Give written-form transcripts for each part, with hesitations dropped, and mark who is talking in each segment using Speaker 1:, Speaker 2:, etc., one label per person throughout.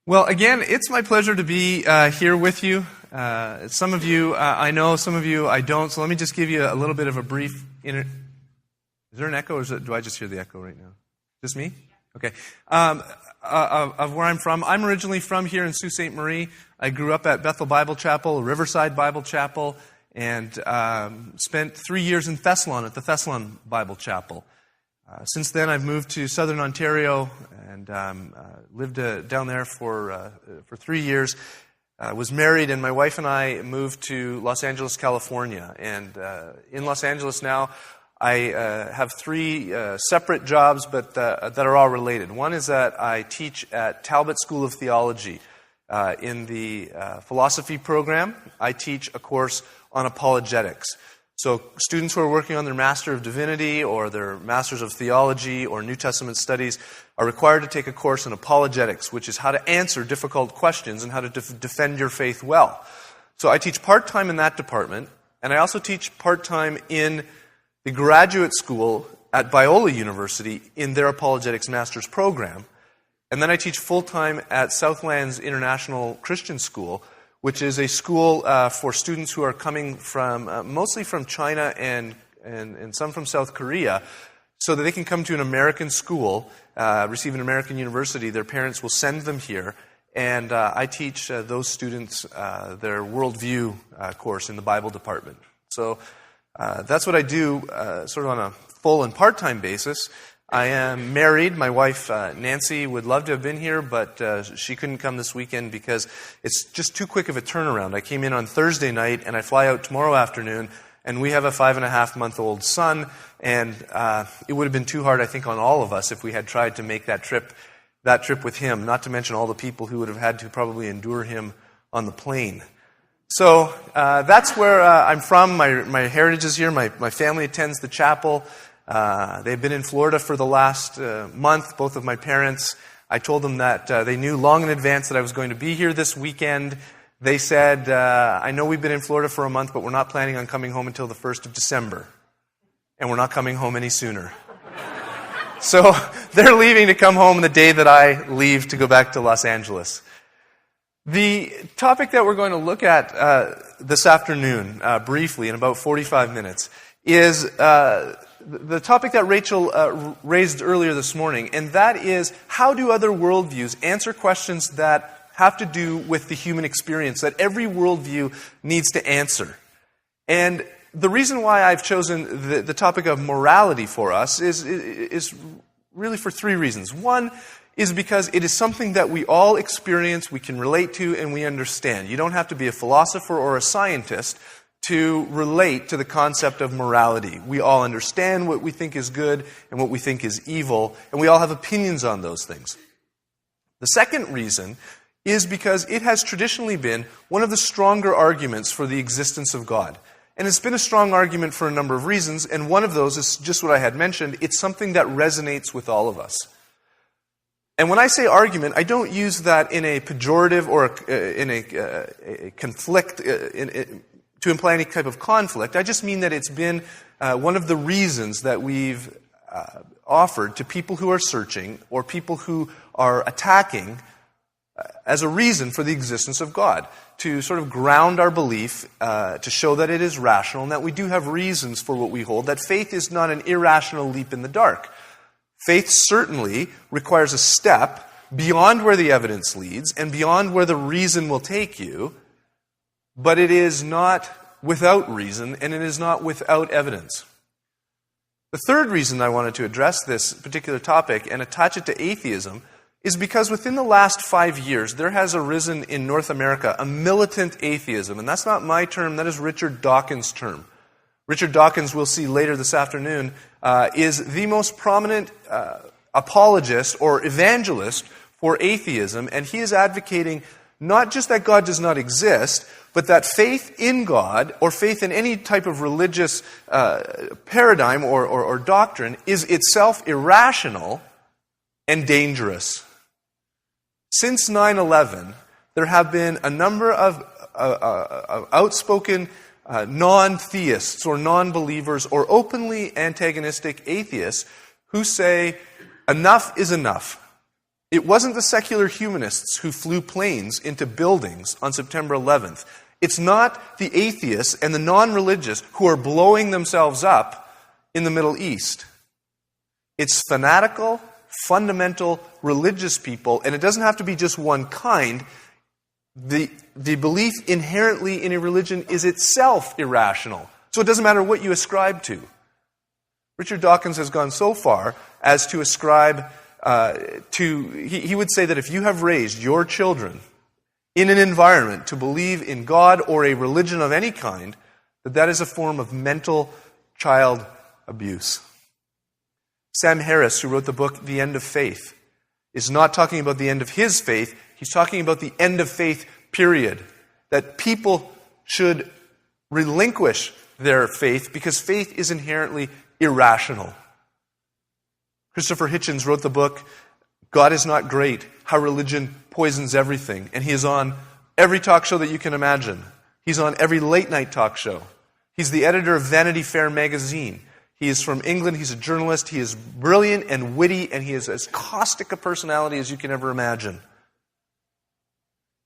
Speaker 1: Well, again, it's my pleasure to be here with you. Some of you I know, some of you I don't. So let me just give you a little bit of a brief. Is there an echo, or do I just hear the echo right now? Just me? Okay. Of where I'm from. I'm originally from here in Sault Ste. Marie. I grew up at Bethel Bible Chapel, Riverside Bible Chapel, and spent 3 years in Thessalon at the Thessalon Bible Chapel. Since then, I've moved to Southern Ontario and lived down there for 3 years. Was married, and my wife and I moved to Los Angeles, California. And in Los Angeles now, I have three separate jobs, but that are all related. One is that I teach at Talbot School of Theology in the philosophy program. I teach a course on apologetics. So students who are working on their Master of Divinity or their Masters of Theology or New Testament studies are required to take a course in apologetics, which is how to answer difficult questions and how to defend your faith well. So I teach part-time in that department, and I also teach part-time in the graduate school at Biola University in their apologetics master's program. And then I teach full-time at Southlands International Christian School, which is a school for students who are coming from, mostly from China and some from South Korea, so that they can come to an American school, receive an American university. Their parents will send them here, and I teach those students their worldview course in the Bible department. So that's what I do sort of on a full and part-time basis. I am married. My wife, Nancy, would love to have been here, but she couldn't come this weekend because it's just too quick of a turnaround. I came in on Thursday night, and I fly out tomorrow afternoon, and we have a 5.5-month-old son, and it would have been too hard, I think, on all of us if we had tried to make that trip with him, not to mention all the people who would have had to probably endure him on the plane. So that's where I'm from. My heritage is here. My family attends the chapel. They've been in Florida for the last month, both of my parents. I told them that they knew long in advance that I was going to be here this weekend. They said, I know we've been in Florida for a month, but we're not planning on coming home until the 1st of December. And we're not coming home any sooner. So they're leaving to come home the day that I leave to go back to Los Angeles. The topic that we're going to look at this afternoon, briefly, in about 45 minutes, is the topic that Rachel raised earlier this morning, and that is, how do other worldviews answer questions that have to do with the human experience, that every worldview needs to answer? And the reason why I've chosen the topic of morality for us is really for three reasons. One is because it is something that we all experience, we can relate to, and we understand. You don't have to be a philosopher or a scientist to relate to the concept of morality. We all understand what we think is good and what we think is evil, and we all have opinions on those things. The second reason is because it has traditionally been one of the stronger arguments for the existence of God. And it's been a strong argument for a number of reasons, and one of those is just what I had mentioned. It's something that resonates with all of us. And when I say argument, I don't use that in a pejorative or in a conflict, to imply any type of conflict. I just mean that it's been one of the reasons that we've offered to people who are searching or people who are attacking as a reason for the existence of God, to sort of ground our belief, to show that it is rational and that we do have reasons for what we hold, that faith is not an irrational leap in the dark. Faith certainly requires a step beyond where the evidence leads and beyond where the reason will take you, but it is not without reason, and it is not without evidence. The third reason I wanted to address this particular topic and attach it to atheism is because within the last 5 years, there has arisen in North America a militant atheism, and that's not my term, that is Richard Dawkins' term. Richard Dawkins, we'll see later this afternoon, is the most prominent apologist or evangelist for atheism, and he is advocating not just that God does not exist, but that faith in God, or faith in any type of religious paradigm or doctrine, is itself irrational and dangerous. Since 9/11, there have been a number of outspoken non-theists or non-believers or openly antagonistic atheists who say, enough is enough. It wasn't the secular humanists who flew planes into buildings on September 11th. It's not the atheists and the non-religious who are blowing themselves up in the Middle East. It's fanatical, fundamental religious people, and it doesn't have to be just one kind. The belief inherently in a religion is itself irrational. So it doesn't matter what you ascribe to. Richard Dawkins has gone so far as to ascribe he would say that if you have raised your children in an environment to believe in God or a religion of any kind, that is a form of mental child abuse. Sam Harris, who wrote the book The End of Faith, is not talking about the end of his faith. He's talking about the end of faith, period. That people should relinquish their faith because faith is inherently irrational. Christopher Hitchens wrote the book, God is Not Great, How Religion Poisons Everything. And he is on every talk show that you can imagine. He's on every late night talk show. He's the editor of Vanity Fair magazine. He is from England. He's a journalist. He is brilliant and witty, and he is as caustic a personality as you can ever imagine.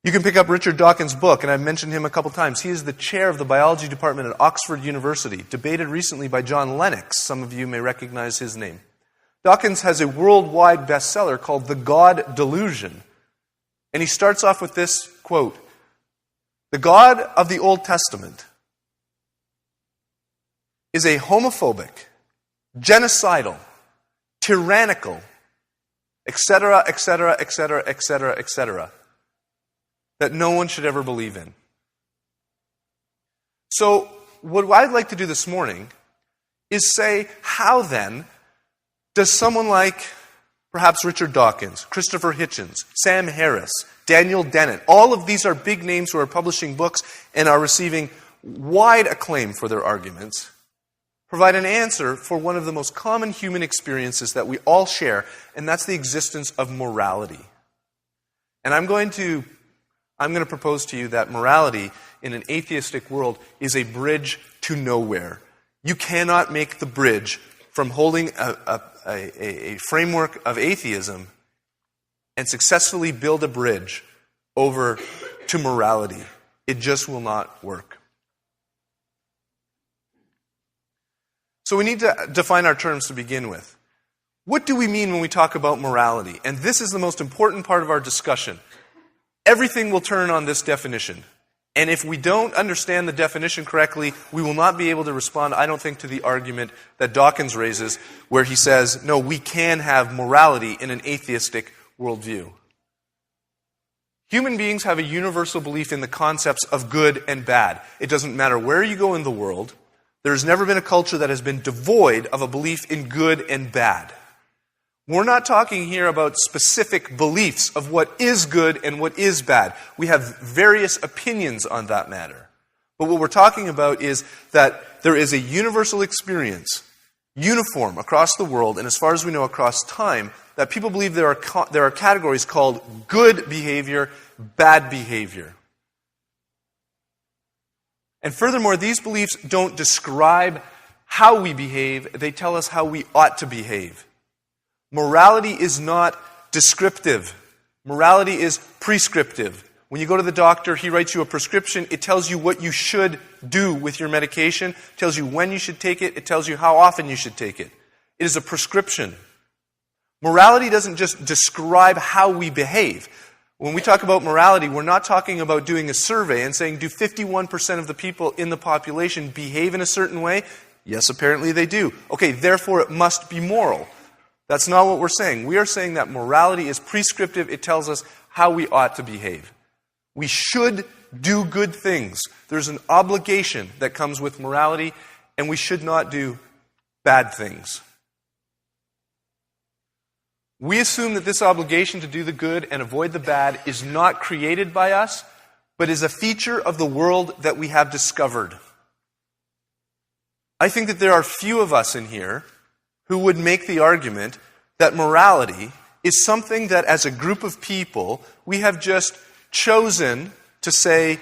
Speaker 1: You can pick up Richard Dawkins' book, and I've mentioned him a couple times. He is the chair of the biology department at Oxford University, debated recently by John Lennox. Some of you may recognize his name. Dawkins has a worldwide bestseller called The God Delusion. And he starts off with this quote, "The God of the Old Testament is a homophobic, genocidal, tyrannical, etc., etc., etc., etc., etc., that no one should ever believe in." So, what I'd like to do this morning is say, how then does someone like perhaps Richard Dawkins, Christopher Hitchens, Sam Harris, Daniel Dennett, all of these are big names who are publishing books and are receiving wide acclaim for their arguments, provide an answer for one of the most common human experiences that we all share, and that's the existence of morality. And I'm going to propose to you that morality in an atheistic world is a bridge to nowhere. You cannot make the bridge from holding a framework of atheism and successfully build a bridge over to morality. It just will not work. So we need to define our terms to begin with. What do we mean when we talk about morality? And this is the most important part of our discussion. Everything will turn on this definition. And if we don't understand the definition correctly, we will not be able to respond, I don't think, to the argument that Dawkins raises, where he says, no, we can have morality in an atheistic worldview. Human beings have a universal belief in the concepts of good and bad. It doesn't matter where you go in the world. There has never been a culture that has been devoid of a belief in good and bad. We're not talking here about specific beliefs of what is good and what is bad. We have various opinions on that matter. But what we're talking about is that there is a universal experience, uniform across the world, and as far as we know across time, that people believe there are categories called good behavior, bad behavior. And furthermore, these beliefs don't describe how we behave, they tell us how we ought to behave. Morality is not descriptive. Morality is prescriptive. When you go to the doctor, he writes you a prescription. It tells you what you should do with your medication. It tells you when you should take it. It tells you how often you should take it. It is a prescription. Morality doesn't just describe how we behave. When we talk about morality, we're not talking about doing a survey and saying, do 51% of the people in the population behave in a certain way? Yes, apparently they do. Okay, therefore it must be moral. That's not what we're saying. We are saying that morality is prescriptive. It tells us how we ought to behave. We should do good things. There's an obligation that comes with morality, and we should not do bad things. We assume that this obligation to do the good and avoid the bad is not created by us, but is a feature of the world that we have discovered. I think that there are few of us in here who would make the argument that morality is something that as a group of people we have just chosen to say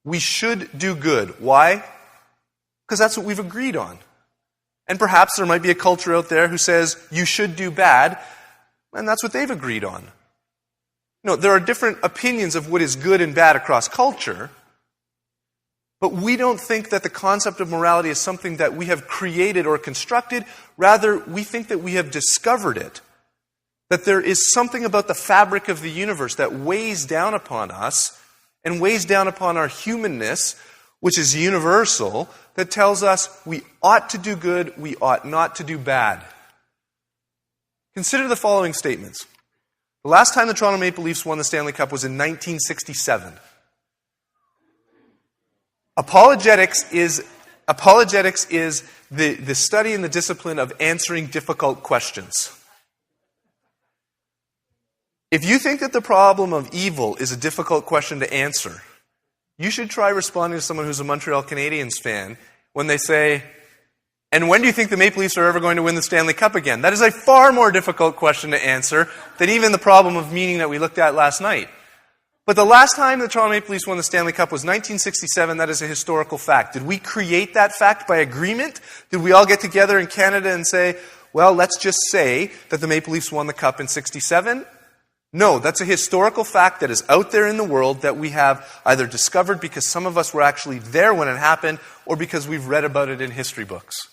Speaker 1: we should do good. Why? Because that's what we've agreed on. And perhaps there might be a culture out there who says you should do bad, And that's what they've agreed on. No, there are different opinions of what is good and bad across culture, but we don't think that the concept of morality is something that we have created or constructed. Rather, we think that we have discovered it. That there is something about the fabric of the universe that weighs down upon us and weighs down upon our humanness, which is universal, that tells us we ought to do good, we ought not to do bad. Consider the following statements. The last time the Toronto Maple Leafs won the Stanley Cup was in 1967. Apologetics is the study and the discipline of answering difficult questions. If you think that the problem of evil is a difficult question to answer, you should try responding to someone who's a Montreal Canadiens fan when they say, "And when do you think the Maple Leafs are ever going to win the Stanley Cup again?" That is a far more difficult question to answer than even the problem of meaning that we looked at last night. But the last time the Toronto Maple Leafs won the Stanley Cup was 1967. That is a historical fact. Did we create that fact by agreement? Did we all get together in Canada and say, well, let's just say that the Maple Leafs won the Cup in 67? No, that's a historical fact that is out there in the world that we have either discovered because some of us were actually there when it happened or because we've read about it in history books.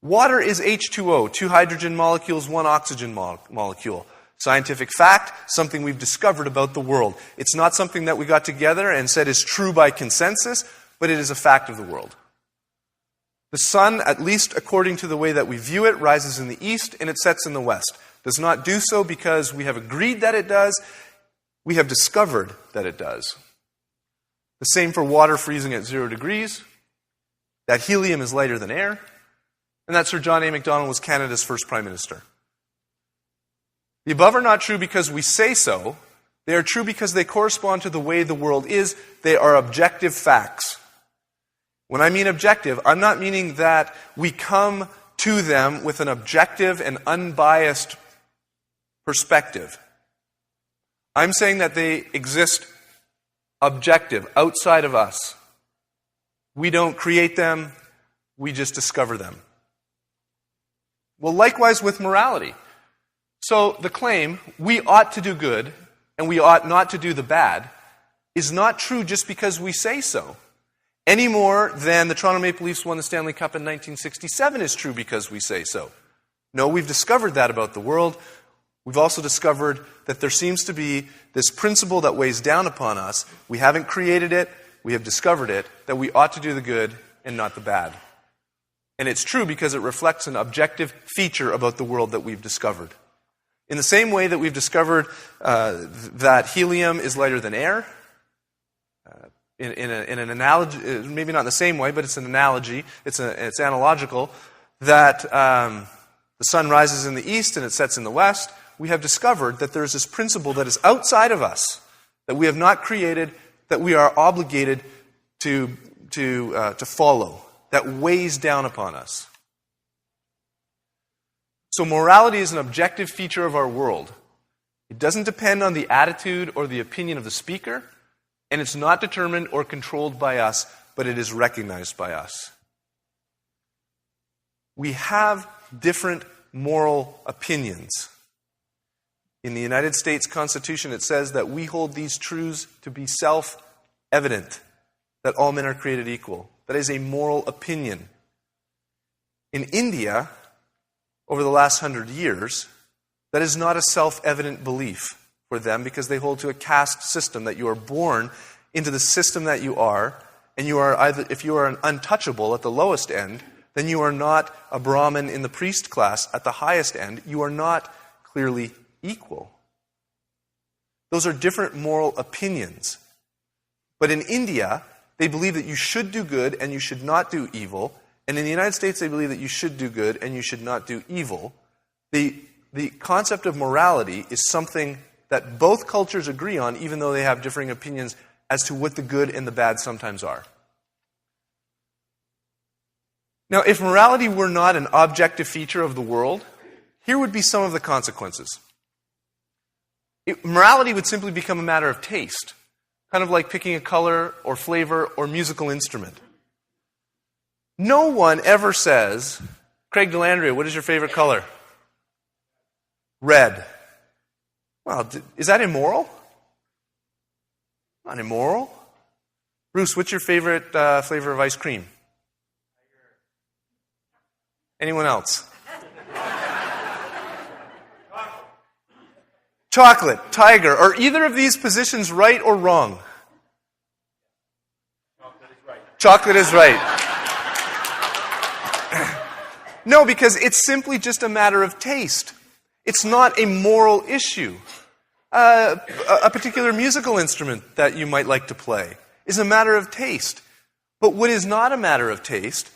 Speaker 1: Water is H2O, 2 hydrogen molecules, 1 oxygen molecule. Scientific fact, something we've discovered about the world. It's not something that we got together and said is true by consensus, but it is a fact of the world. The sun, at least according to the way that we view it, rises in the east and it sets in the west. Does not do so because we have agreed that it does. We have discovered that it does. The same for water freezing at 0 degrees. That helium is lighter than air. And that Sir John A. Macdonald was Canada's first Prime Minister. The above are not true because we say so. They are true because they correspond to the way the world is. They are objective facts. When I mean objective, I'm not meaning that we come to them with an objective and unbiased perspective. I'm saying that they exist objective, outside of us. We don't create them, we just discover them. Well, likewise with morality. So the claim, we ought to do good and we ought not to do the bad, is not true just because we say so. Any more than the Toronto Maple Leafs won the Stanley Cup in 1967 is true because we say so. No, we've discovered that about the world. We've also discovered that there seems to be this principle that weighs down upon us. We haven't created it, we have discovered it, that we ought to do the good and not the bad. And it's true because it reflects an objective feature about the world that we've discovered. In the same way that we've discovered that helium is lighter than air, in an analogy, maybe not in the same way, but it's an analogy, it's analogical, that the sun rises in the east and it sets in the west, we have discovered that there's this principle that is outside of us, that we have not created, that we are obligated to follow, that weighs down upon us. So morality is an objective feature of our world. It doesn't depend on the attitude or the opinion of the speaker, and it's not determined or controlled by us, but it is recognized by us. We have different moral opinions. In the United States Constitution, it says that we hold these truths to be self-evident, that all men are created equal. That is a moral opinion. In India, over the last 100 years, that is not a self-evident belief for them because they hold to a caste system that you are born into the system that you are, and you are either, if you are an untouchable at the lowest end, then you are not a Brahmin in the priest class at the highest end. You are not clearly equal. Those are different moral opinions. But in India, they believe that you should do good and you should not do evil. And in the United States, they believe that you should do good and you should not do evil. The concept of morality is something that both cultures agree on, even though they have differing opinions as to what the good and the bad sometimes are. Now, if morality were not an objective feature of the world, here would be some of the consequences. Morality would simply become a matter of taste, kind of like picking a color or flavor or musical instrument. No one ever says, Craig Delandria, what is your favorite color? Red. Well, is that immoral? Not immoral. Bruce, what's your favorite flavor of ice cream? Anyone else? Chocolate, tiger. Are either of these positions right or wrong? Chocolate is right. No, because it's simply just a matter of taste. It's not a moral issue. A particular musical instrument that you might like to play is a matter of taste. But what is not a matter of taste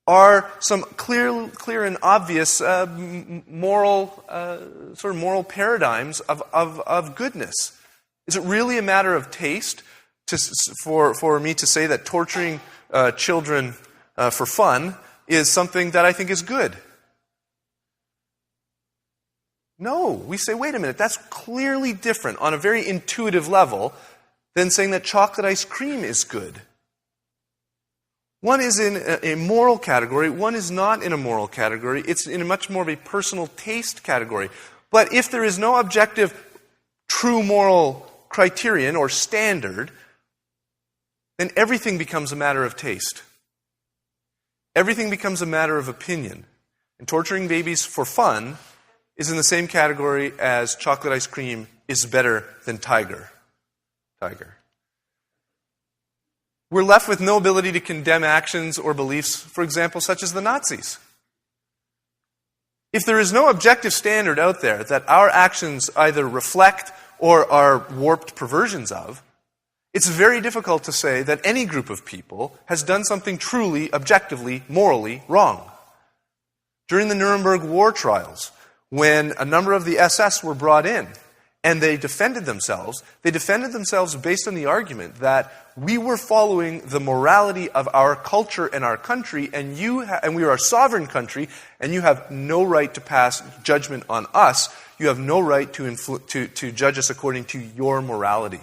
Speaker 1: are some clear and obvious moral paradigms of goodness. Is it really a matter of taste for me to say that torturing children for fun is something that I think is good? No, we say, wait a minute, that's clearly different on a very intuitive level than saying that chocolate ice cream is good. One is in a moral category, one is not in a moral category. It's in a much more of a personal taste category. But if there is no objective, true moral criterion or standard, then everything becomes a matter of taste. Everything becomes a matter of opinion. And torturing babies for fun is in the same category as chocolate ice cream is better than tiger. We're left with no ability to condemn actions or beliefs, for example, such as the Nazis. If there is no objective standard out there that our actions either reflect or are warped perversions of, it's very difficult to say that any group of people has done something truly, objectively, morally wrong. During the Nuremberg war trials, when a number of the SS were brought in and they defended themselves based on the argument that we were following the morality of our culture and our country, and we are a sovereign country, and you have no right to pass judgment on us. You have no right to judge us according to your morality.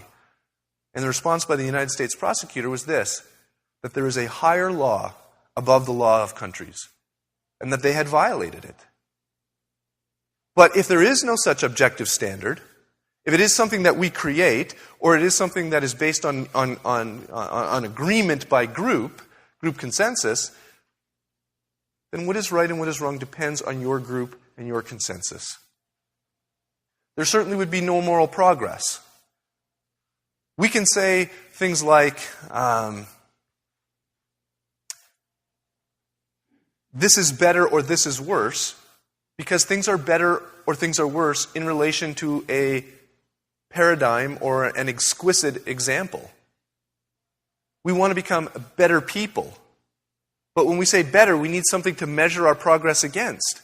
Speaker 1: And the response by the United States prosecutor was this, that there is a higher law above the law of countries, and that they had violated it. But if there is no such objective standard, if it is something that we create, or it is something that is based on agreement by group consensus, then what is right and what is wrong depends on your group and your consensus. There certainly would be no moral progress. We can say things like, this is better or this is worse, because things are better or things are worse in relation to a paradigm or an exquisite example. We want to become better people. But when we say better, we need something to measure our progress against.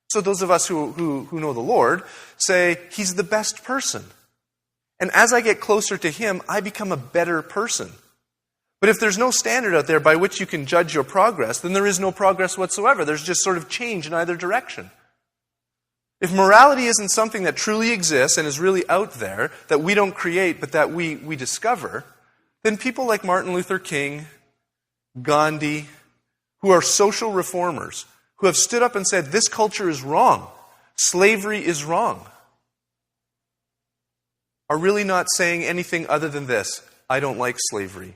Speaker 1: So those of us who know the Lord say, He's the best person. And as I get closer to Him, I become a better person. But if there's no standard out there by which you can judge your progress, then there is no progress whatsoever. There's just sort of change in either direction. If morality isn't something that truly exists and is really out there, that we don't create but that we discover, then people like Martin Luther King, Gandhi, who are social reformers, who have stood up and said, this culture is wrong, slavery is wrong, are really not saying anything other than this: I don't like slavery.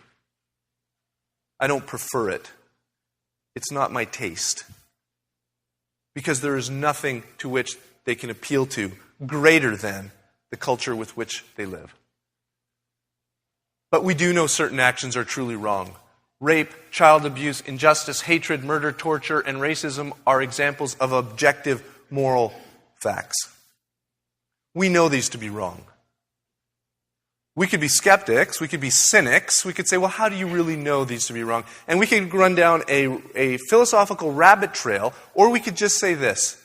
Speaker 1: I don't prefer it. It's not my taste. Because there is nothing to which they can appeal to greater than the culture with which they live. But we do know certain actions are truly wrong. Rape, child abuse, injustice, hatred, murder, torture, and racism are examples of objective moral facts. We know these to be wrong. We could be skeptics, we could be cynics, we could say, well, how do you really know these to be wrong? And we could run down a philosophical rabbit trail, or we could just say this: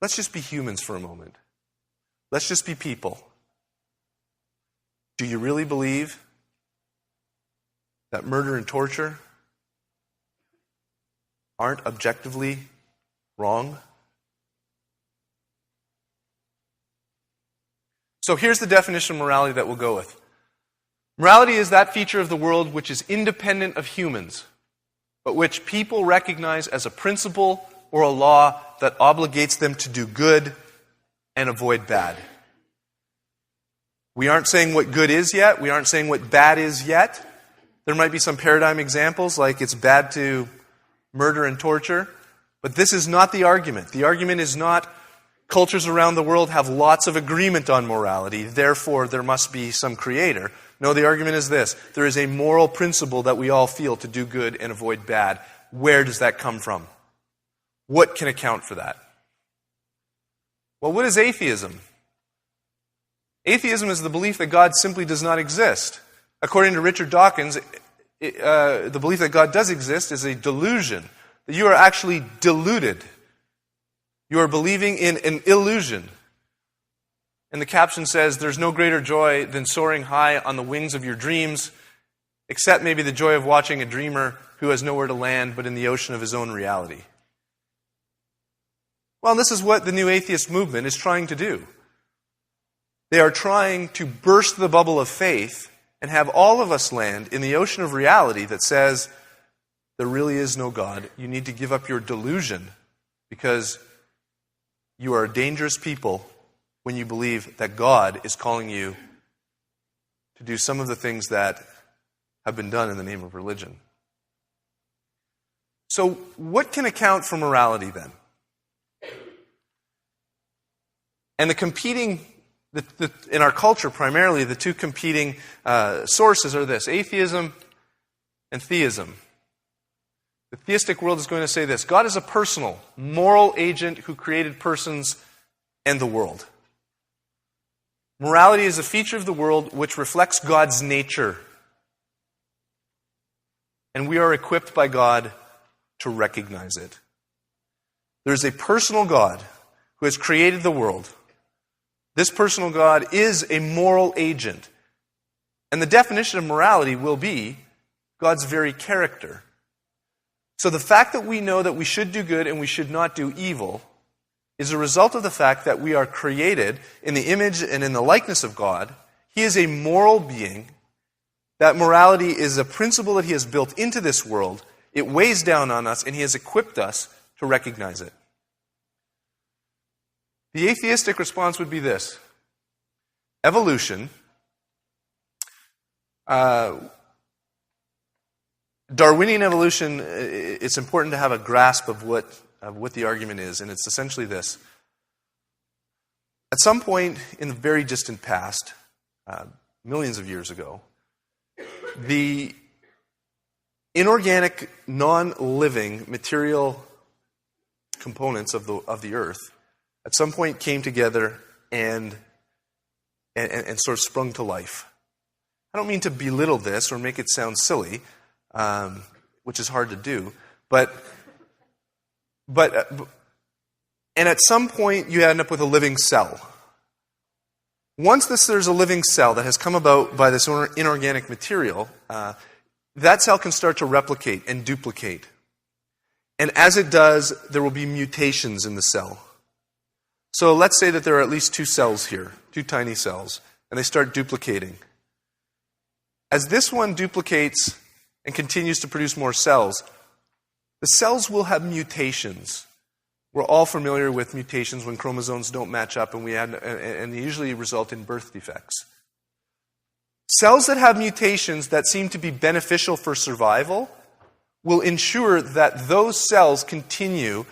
Speaker 1: let's just be humans for a moment. Let's just be people. Do you really believe that murder and torture aren't objectively wrong? So here's the definition of morality that we'll go with. Morality is that feature of the world which is independent of humans, but which people recognize as a principle or a law that obligates them to do good and avoid bad. We aren't saying what good is yet. We aren't saying what bad is yet. There might be some paradigm examples, like it's bad to murder and torture. But this is not the argument. The argument is not cultures around the world have lots of agreement on morality, therefore there must be some creator. No, the argument is this. There is a moral principle that we all feel to do good and avoid bad. Where does that come from? What can account for that? Well, what is atheism? Atheism is the belief that God simply does not exist. According to Richard Dawkins, the belief that God does exist is a delusion. That you are actually deluded. You are believing in an illusion. And the caption says, there's no greater joy than soaring high on the wings of your dreams, except maybe the joy of watching a dreamer who has nowhere to land but in the ocean of his own reality. Well, this is what the new atheist movement is trying to do. They are trying to burst the bubble of faith and have all of us land in the ocean of reality that says, there really is no God. You need to give up your delusion because you are a dangerous people when you believe that God is calling you to do some of the things that have been done in the name of religion. So what can account for morality then? And the competing, in our culture primarily, the two competing sources are this: atheism and theism. The theistic world is going to say this: God is a personal, moral agent who created persons and the world. Morality is a feature of the world which reflects God's nature. And we are equipped by God to recognize it. There is a personal God who has created the world. This personal God is a moral agent. And the definition of morality will be God's very character. So the fact that we know that we should do good and we should not do evil is a result of the fact that we are created in the image and in the likeness of God. He is a moral being. That morality is a principle that He has built into this world. It weighs down on us, and He has equipped us to recognize it. The atheistic response would be this: evolution, Darwinian evolution. It's important to have a grasp of what the argument is, and it's essentially this. At some point in the very distant past, millions of years ago, the inorganic, non-living material components of the earth at some point came together and sort of sprung to life. I don't mean to belittle this or make it sound silly, which is hard to do, but at some point you end up with a living cell. Once there's a living cell that has come about by this inorganic material, that cell can start to replicate and duplicate. And as it does, there will be mutations in the cell. So let's say that there are at least two cells here, two tiny cells, and they start duplicating. As this one duplicates and continues to produce more cells, the cells will have mutations. We're all familiar with mutations when chromosomes don't match up, and they usually result in birth defects. Cells that have mutations that seem to be beneficial for survival will ensure that those cells continue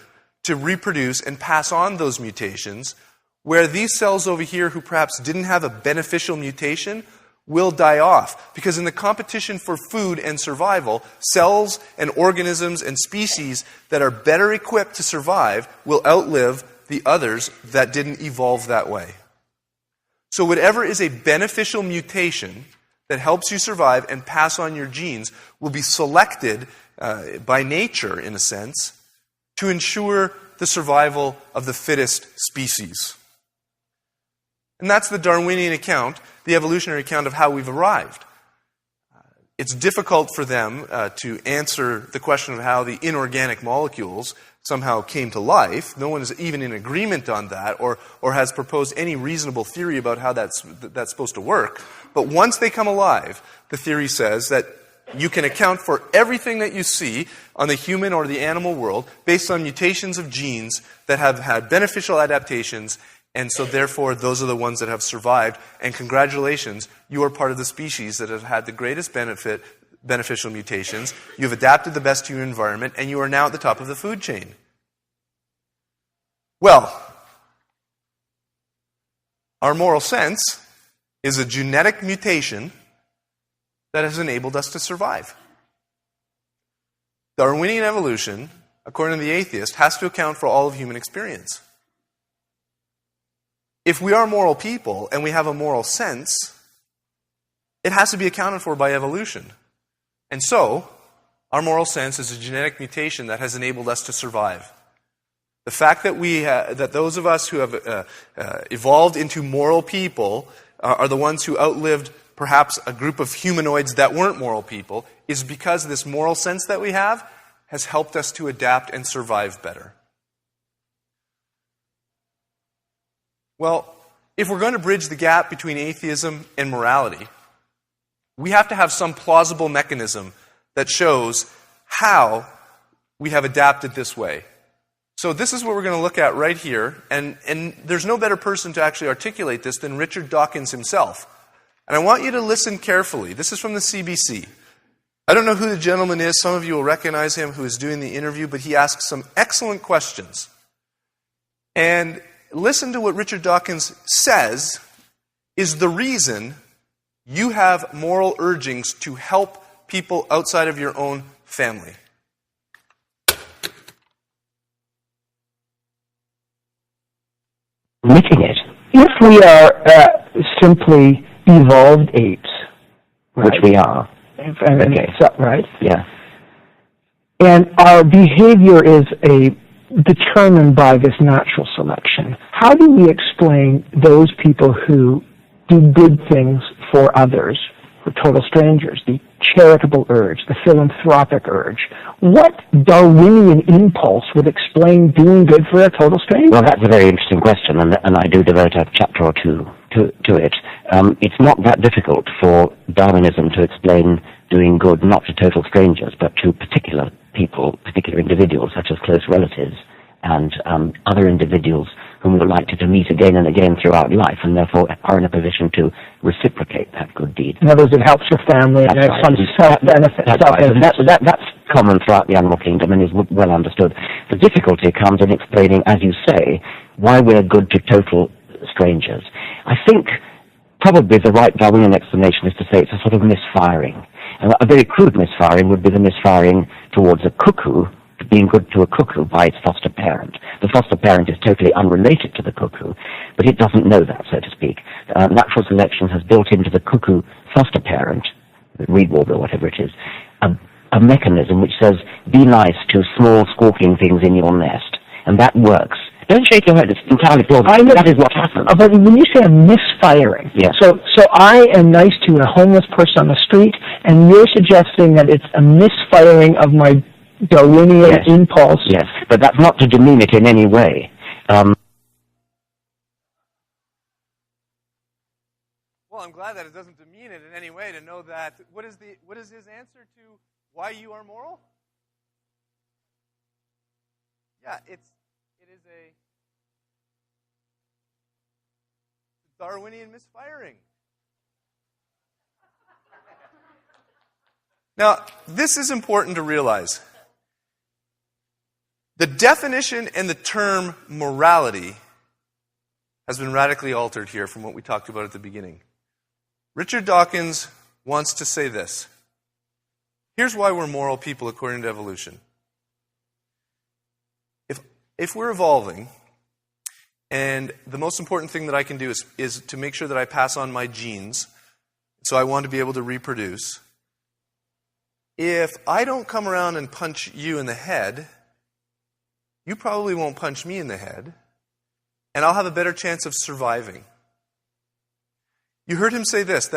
Speaker 1: to reproduce and pass on those mutations, where these cells over here who perhaps didn't have a beneficial mutation will die off. Because in the competition for food and survival, cells and organisms and species that are better equipped to survive will outlive the others that didn't evolve that way. So whatever is a beneficial mutation that helps you survive and pass on your genes will be selected by nature, in a sense, to ensure the survival of the fittest species. And that's the Darwinian account, the evolutionary account of how we've arrived. It's difficult for them to answer the question of how the inorganic molecules somehow came to life. No one is even in agreement on that or has proposed any reasonable theory about how that's supposed to work. But once they come alive, the theory says that you can account for everything that you see on the human or the animal world based on mutations of genes that have had beneficial adaptations And so therefore, those are the ones that have survived. And congratulations, you are part of the species that have had the greatest beneficial mutations. You've adapted the best to your environment, and you are now at the top of the food chain. Well, our moral sense is a genetic mutation that has enabled us to survive. Darwinian evolution, according to the atheist, has to account for all of human experience. If we are moral people and we have a moral sense, it has to be accounted for by evolution. And so, our moral sense is a genetic mutation that has enabled us to survive. The fact that that those of us who have evolved into moral people are the ones who outlived perhaps a group of humanoids that weren't moral people is because this moral sense that we have has helped us to adapt and survive better. Well, if we're going to bridge the gap between atheism and morality, we have to have some plausible mechanism that shows how we have adapted this way. So this is what we're going to look at right here, and there's no better person to actually articulate this than Richard Dawkins himself. And I want you to listen carefully. This is from the CBC. I don't know who the gentleman is. Some of you will recognize him who is doing the interview, but he asks some excellent questions. And listen to what Richard Dawkins says is the reason you have moral urgings to help people outside of your own family.
Speaker 2: Admitting it. If we are simply evolved apes, right? Which we are. Okay. So, right? Yeah. And our behavior is determined by this natural selection. How do we explain those people who do good things for others, for total strangers, the charitable urge, the philanthropic urge? What Darwinian impulse would explain doing good for a total stranger?
Speaker 3: Well, that's a very interesting question, and I do devote a chapter or two to it. It's not that difficult for Darwinism to explain doing good not to total strangers, but to particular people, particular individuals, such as close relatives, and other individuals whom we're likely to meet again and again throughout life, and therefore are in a position to reciprocate that good deed.
Speaker 2: In other words, it helps your family, and it's some self-benefit.
Speaker 3: That's common throughout the animal kingdom and is well understood. The difficulty comes in explaining, as you say, why we're good to total strangers. I think probably the right Darwinian explanation is to say it's a sort of misfiring. And a very crude misfiring would be the misfiring towards a cuckoo, being good to a cuckoo by its foster parent. The foster parent is totally unrelated to the cuckoo, but it doesn't know that, so to speak. Natural selection has built into the cuckoo foster parent, the reed warbler, whatever it is, a mechanism which says, be nice to small squawking things in your nest. And that works. Don't shake your head, it's entirely plausible. That is what happens.
Speaker 2: But when you say a misfiring,
Speaker 3: yes.
Speaker 2: So I am nice to a homeless person on the street, and you're suggesting that it's a misfiring of my Darwinian impulse.
Speaker 3: Yes, but that's not to demean it in any way.
Speaker 1: Well, I'm glad that it doesn't demean it in any way to know that. What is his answer to why you are moral? Yeah, it is a Darwinian misfiring. Now, this is important to realize. The definition and the term morality has been radically altered here from what we talked about at the beginning. Richard Dawkins wants to say this. Here's why we're moral people according to evolution. If we're evolving, and the most important thing that I can do is to make sure that I pass on my genes, so I want to be able to reproduce. If I don't come around and punch you in the head, you probably won't punch me in the head, and I'll have a better chance of surviving. You heard him say this,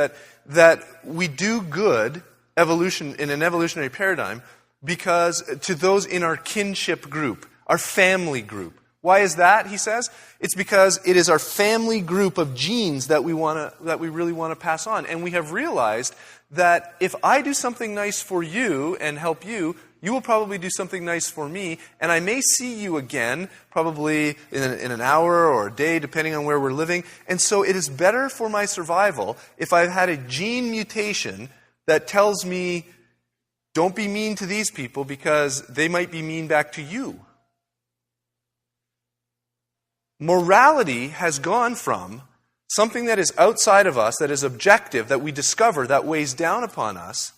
Speaker 1: that we do good evolution in an evolutionary paradigm because to those in our kinship group, our family group. Why is that, he says? It's because it is our family group of genes that we really want to pass on. And we have realized that if I do something nice for you and help you, you will probably do something nice for me, and I may see you again, probably in an hour or a day, depending on where we're living. And so it is better for my survival if I've had a gene mutation that tells me, don't be mean to these people because they might be mean back to you. Morality has gone from something that is outside of us, that is objective, that we discover, that weighs down upon us,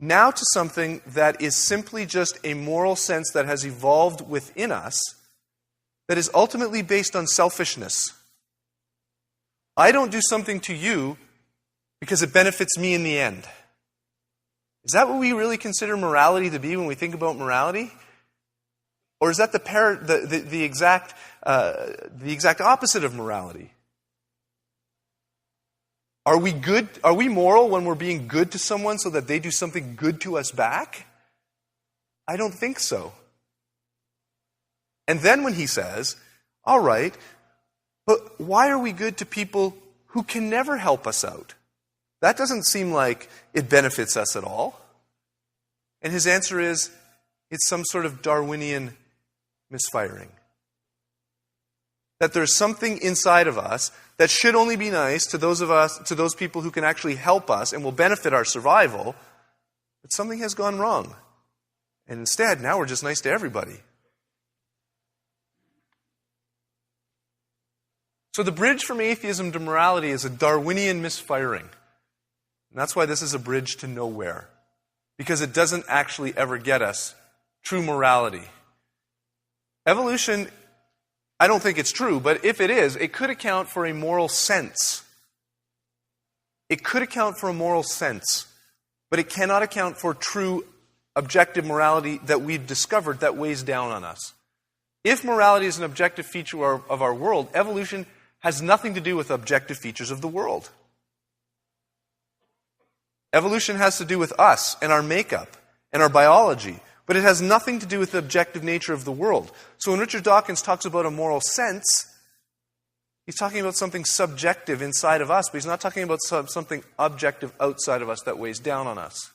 Speaker 1: now to something that is simply just a moral sense that has evolved within us, that is ultimately based on selfishness. I don't do something to you because it benefits me in the end. Is that what we really consider morality to be when we think about morality? Or is that the exact opposite of morality? Are we good? Are we moral when we're being good to someone so that they do something good to us back? I don't think so. And then when he says, all right, but why are we good to people who can never help us out? That doesn't seem like it benefits us at all. And his answer is, it's some sort of Darwinian misfiring. That there's something inside of us that should only be nice to those people who can actually help us and will benefit our survival, but something has gone wrong. And instead, now we're just nice to everybody. So the bridge from atheism to morality is a Darwinian misfiring. And that's why this is a bridge to nowhere. Because it doesn't actually ever get us true morality. Evolution, I don't think it's true, but if it is, it could account for a moral sense. It could account for a moral sense, but it cannot account for true objective morality that we've discovered that weighs down on us. If morality is an objective feature of our world, evolution has nothing to do with objective features of the world. Evolution has to do with us and our makeup and our biology, but it has nothing to do with the objective nature of the world. So when Richard Dawkins talks about a moral sense, he's talking about something subjective inside of us, but he's not talking about something objective outside of us that weighs down on us.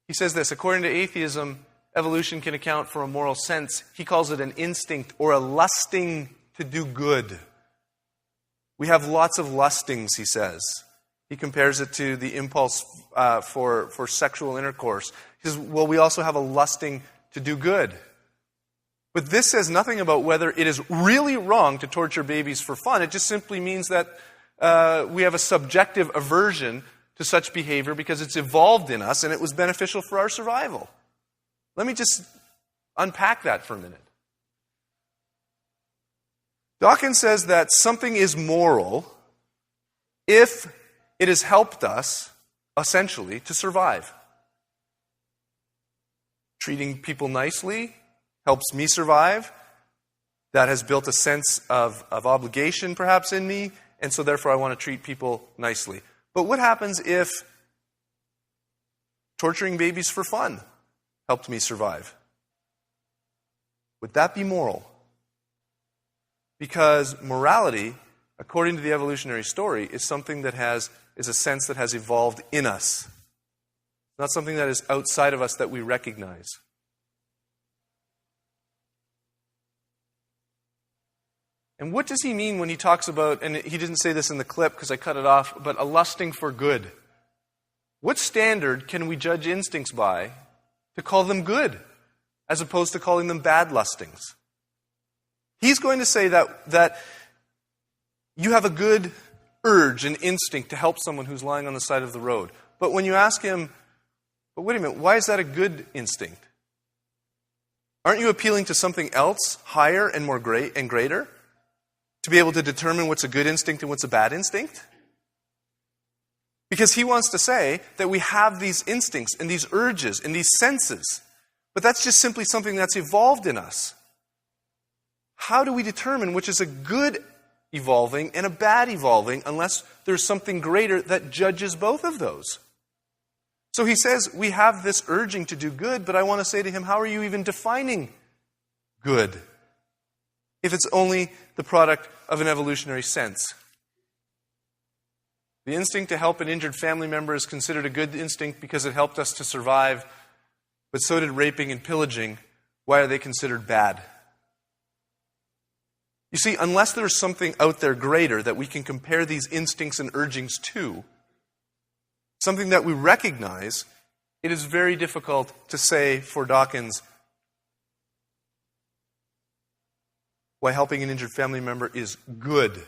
Speaker 1: He says this, according to atheism, evolution can account for a moral sense. He calls it an instinct or a lusting to do good. We have lots of lustings, he says. He compares it to the impulse for sexual intercourse. He says, well, we also have a lusting to do good. But this says nothing about whether it is really wrong to torture babies for fun. It just simply means that we have a subjective aversion to such behavior because it's evolved in us and it was beneficial for our survival. Let me just unpack that for a minute. Dawkins says that something is moral if it has helped us, essentially, to survive. Treating people nicely helps me survive. That has built a sense of obligation, perhaps, in me, and so therefore I want to treat people nicely. But what happens if torturing babies for fun helped me survive? Would that be moral? Because morality, according to the evolutionary story, is something that is a sense that has evolved in us. Not something that is outside of us that we recognize. And what does he mean when he talks about, and he didn't say this in the clip because I cut it off, but a lusting for good? What standard can we judge instincts by to call them good, as opposed to calling them bad lustings? He's going to say that you have a good urge and instinct to help someone who's lying on the side of the road. But when you ask him, but wait a minute, why is that a good instinct? Aren't you appealing to something else, higher and more great and greater, to be able to determine what's a good instinct and what's a bad instinct? Because he wants to say that we have these instincts and these urges and these senses, but that's just simply something that's evolved in us. How do we determine which is a good evolving and a bad evolving unless there's something greater that judges both of those? So he says we have this urging to do good, but I want to say to him, how are you even defining good if it's only the product of an evolutionary sense? The instinct to help an injured family member is considered a good instinct because it helped us to survive, but so did raping and pillaging. Why are they considered bad? You see, unless there's something out there greater that we can compare these instincts and urgings to, something that we recognize, it is very difficult to say for Dawkins why helping an injured family member is good,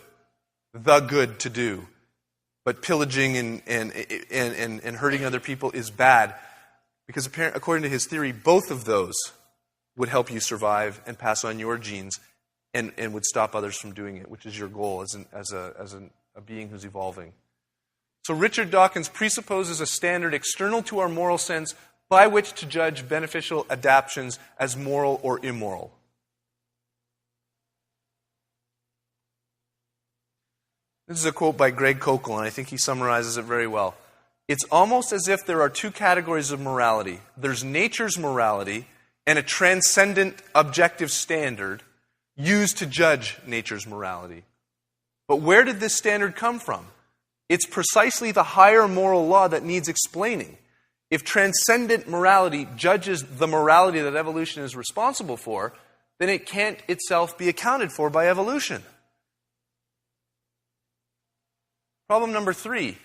Speaker 1: the good to do. But pillaging and hurting other people is bad. Because according to his theory, both of those would help you survive and pass on your genes and would stop others from doing it, which is your goal as a being who's evolving. So Richard Dawkins presupposes a standard external to our moral sense by which to judge beneficial adaptations as moral or immoral. This is a quote by Greg Kokel, and I think he summarizes it very well. It's almost as if there are two categories of morality. There's nature's morality and a transcendent objective standard used to judge nature's morality. But where did this standard come from? It's precisely the higher moral law that needs explaining. If transcendent morality judges the morality that evolution is responsible for, then it can't itself be accounted for by evolution. Problem number 3.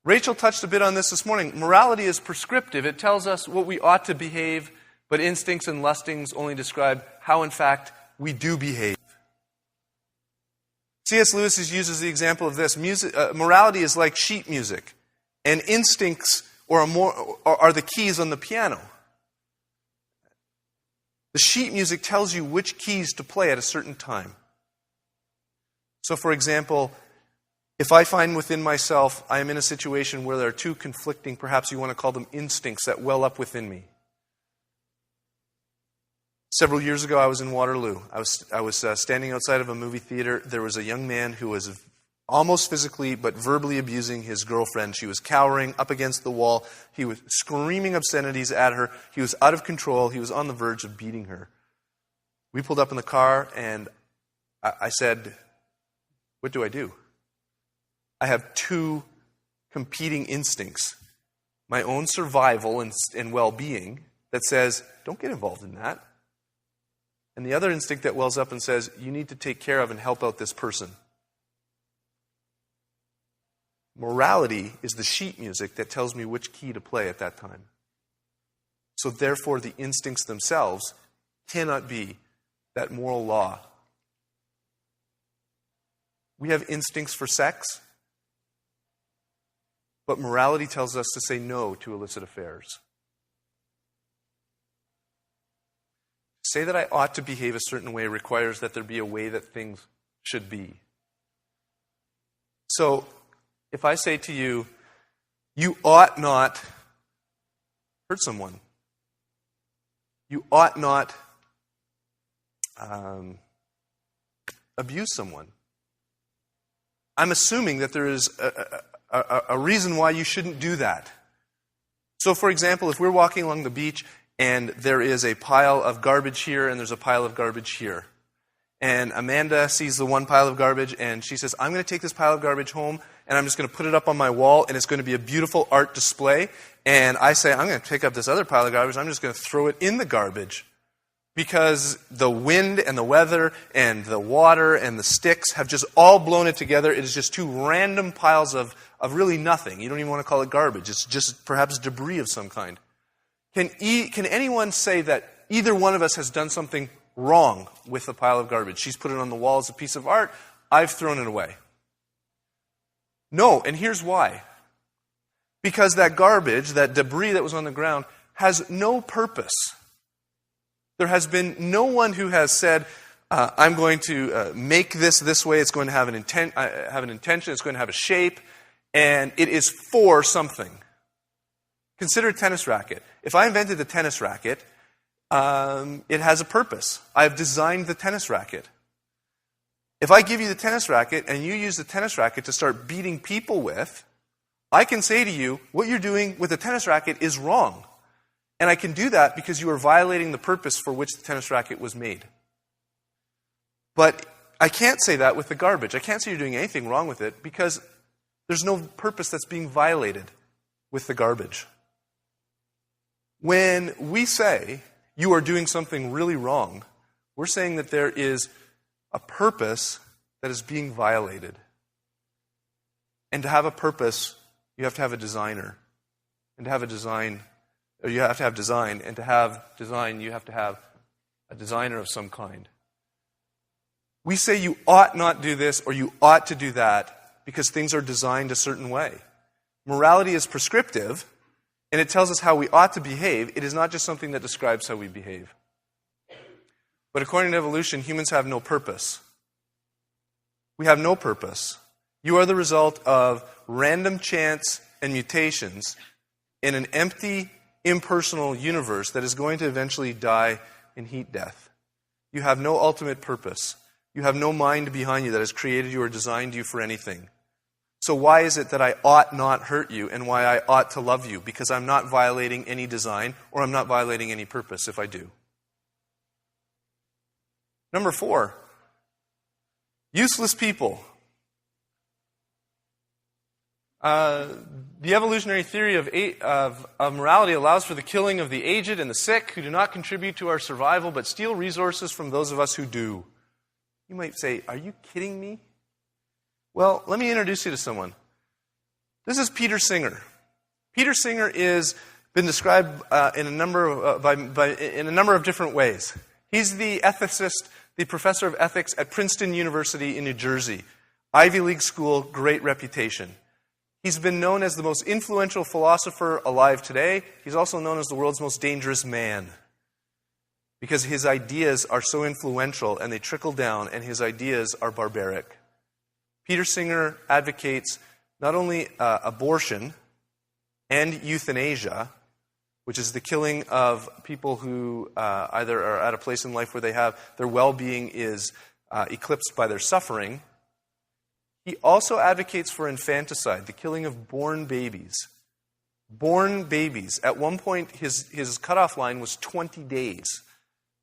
Speaker 1: Rachel touched a bit on this morning. Morality is prescriptive. It tells us what we ought to behave, but instincts and lustings only describe how, in fact, we do behave. C.S. Lewis uses the example of this. Morality is like sheet music, and instincts are the keys on the piano. The sheet music tells you which keys to play at a certain time. So, for example, if I find within myself I am in a situation where there are two conflicting, perhaps you want to call them instincts, that well up within me. Several years ago, I was in Waterloo. I was standing outside of a movie theater. There was a young man who was almost physically but verbally abusing his girlfriend. She was cowering up against the wall. He was screaming obscenities at her. He was out of control. He was on the verge of beating her. We pulled up in the car, and I said, "What do I do?" I have two competing instincts. My own survival and well-being that says, don't get involved in that. And the other instinct that wells up and says, you need to take care of and help out this person. Morality is the sheet music that tells me which key to play at that time. So therefore, the instincts themselves cannot be that moral law. We have instincts for sex, but morality tells us to say no to illicit affairs. To say that I ought to behave a certain way requires that there be a way that things should be. So, if I say to you, you ought not hurt someone. You ought not abuse someone. I'm assuming that there is a reason why you shouldn't do that. So, for example, if we're walking along the beach and there is a pile of garbage here and there's a pile of garbage here, and Amanda sees the one pile of garbage and she says, I'm going to take this pile of garbage home and I'm just going to put it up on my wall and it's going to be a beautiful art display. And I say, I'm going to pick up this other pile of garbage, I'm just going to throw it in the garbage. Because the wind and the weather and the water and the sticks have just all blown it together. It is just two random piles of really nothing. You don't even want to call it garbage. It's just perhaps debris of some kind. Can anyone say that either one of us has done something wrong with the pile of garbage? She's put it on the wall as a piece of art. I've thrown it away. No, and here's why. Because that garbage, that debris that was on the ground, has no purpose. There has been no one who has said, I'm going to make this way, it's going to have an intention, it's going to have a shape, and it is for something. Consider a tennis racket. If I invented the tennis racket, it has a purpose. I've designed the tennis racket. If I give you the tennis racket and you use the tennis racket to start beating people with, I can say to you, what you're doing with the tennis racket is wrong. And I can do that because you are violating the purpose for which the tennis racket was made. But I can't say that with the garbage. I can't say you're doing anything wrong with it because There's no purpose that's being violated with the garbage. When we say you are doing something really wrong, we're saying that there is a purpose that is being violated. And to have a purpose, you have to have a designer. And to have a design, or you have to have design. And to have design, you have to have a designer of some kind. We say you ought not do this or you ought to do that because things are designed a certain way. Morality is prescriptive, and it tells us how we ought to behave. It is not just something that describes how we behave. But according to evolution, humans have no purpose. We have no purpose. You are the result of random chance and mutations in an empty, impersonal universe that is going to eventually die in heat death. You have no ultimate purpose. You have no mind behind you that has created you or designed you for anything. So why is it that I ought not hurt you and why I ought to love you? Because I'm not violating any design or I'm not violating any purpose if I do. Number 4, useless people. The evolutionary theory of morality allows for the killing of the aged and the sick who do not contribute to our survival but steal resources from those of us who do. You might say, are you kidding me? Well, let me introduce you to someone. This is Peter Singer. Peter Singer is been described in a number of different ways. He's the ethicist, the professor of ethics at Princeton University in New Jersey. Ivy League school, great reputation. He's been known as the most influential philosopher alive today. He's also known as the world's most dangerous man because his ideas are so influential and they trickle down and his ideas are barbaric. Peter Singer advocates not only abortion and euthanasia, which is the killing of people who either are at a place in life where they have their well-being is eclipsed by their suffering. He also advocates for infanticide, the killing of born babies. Born babies. At one point, his cutoff line was 20 days.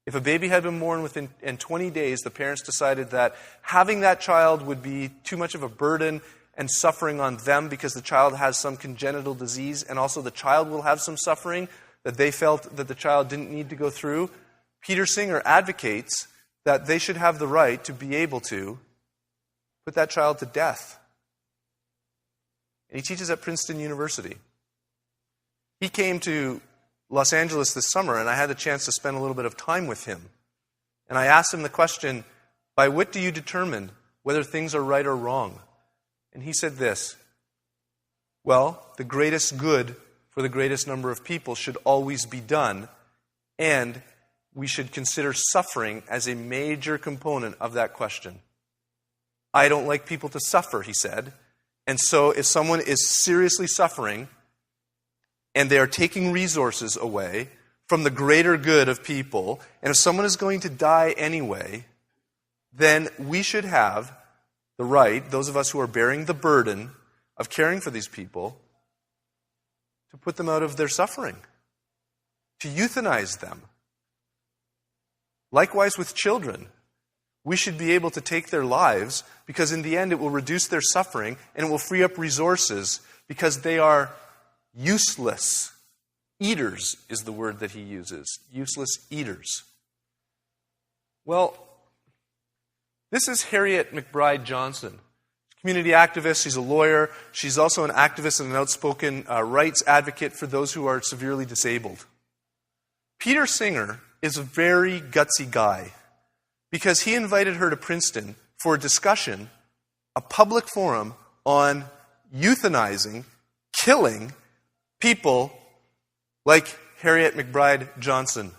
Speaker 1: If a baby had been born within 20 days, the parents decided that having that child would be too much of a burden and suffering on them because the child has some congenital disease and also the child will have some suffering that they felt that the child didn't need to go through. Peter Singer advocates that they should have the right to be able to put that child to death. And he teaches at Princeton University. He came to Los Angeles this summer, and I had the chance to spend a little bit of time with him. And I asked him the question, by what do you determine whether things are right or wrong? And he said this, well, the greatest good for the greatest number of people should always be done, and we should consider suffering as a major component of that question. I don't like people to suffer, he said. And so if someone is seriously suffering and they are taking resources away from the greater good of people, and if someone is going to die anyway, then we should have the right, those of us who are bearing the burden of caring for these people, to put them out of their suffering, to euthanize them. Likewise with children. We should be able to take their lives because in the end it will reduce their suffering and it will free up resources because they are useless. Eaters is the word that he uses. Useless eaters. Well, this is Harriet McBride Johnson. Community activist, she's a lawyer. She's also an activist and an outspoken rights advocate for those who are severely disabled. Peter Singer is a very gutsy guy, because he invited her to Princeton for a discussion, a public forum on euthanizing, killing people like Harriet McBride Johnson,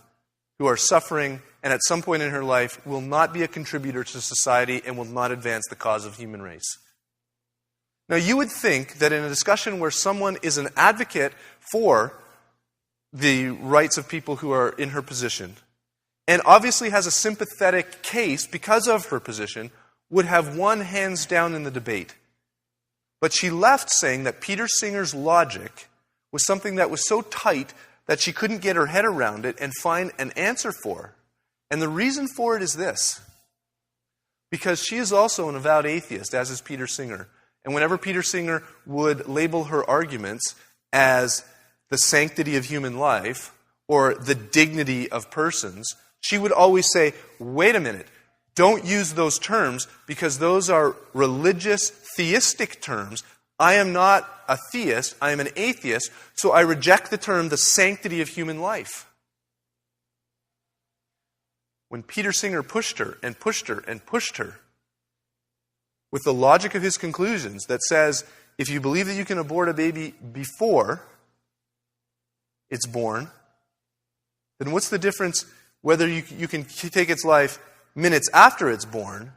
Speaker 1: who are suffering and at some point in her life will not be a contributor to society and will not advance the cause of human race. Now, you would think that in a discussion where someone is an advocate for the rights of people who are in her position, and obviously has a sympathetic case because of her position, would have won hands down in the debate. But she left saying that Peter Singer's logic was something that was so tight that she couldn't get her head around it and find an answer for. And the reason for it is this. Because she is also an avowed atheist, as is Peter Singer. And whenever Peter Singer would label her arguments as the sanctity of human life or the dignity of persons, she would always say, wait a minute, don't use those terms because those are religious, theistic terms. I am not a theist, I am an atheist, so I reject the term the sanctity of human life. When Peter Singer pushed her and pushed her and pushed her with the logic of his conclusions that says, if you believe that you can abort a baby before it's born, then what's the difference whether you can take its life minutes after it's born?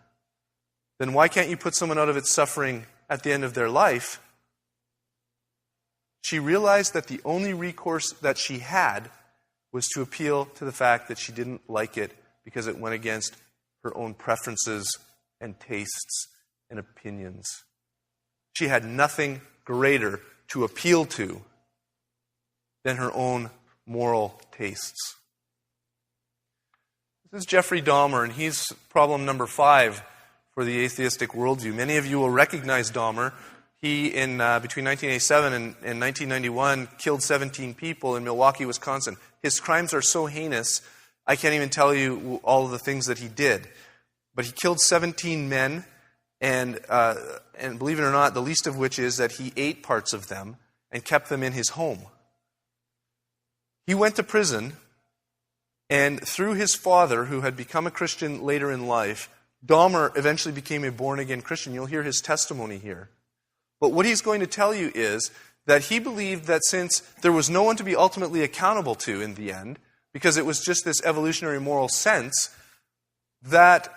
Speaker 1: Then why can't you put someone out of its suffering at the end of their life? She realized that the only recourse that she had was to appeal to the fact that she didn't like it because it went against her own preferences and tastes and opinions. She had nothing greater to appeal to than her own moral tastes. This is Jeffrey Dahmer, and he's problem number 5 for the atheistic worldview. Many of you will recognize Dahmer. He, between 1987 and 1991, killed 17 people in Milwaukee, Wisconsin. His crimes are so heinous, I can't even tell you all of the things that he did. But he killed 17 men, and believe it or not, the least of which is that he ate parts of them and kept them in his home. He went to prison, and through his father, who had become a Christian later in life, Dahmer eventually became a born-again Christian. You'll hear his testimony here. But what he's going to tell you is that he believed that since there was no one to be ultimately accountable to in the end, because it was just this evolutionary moral sense, that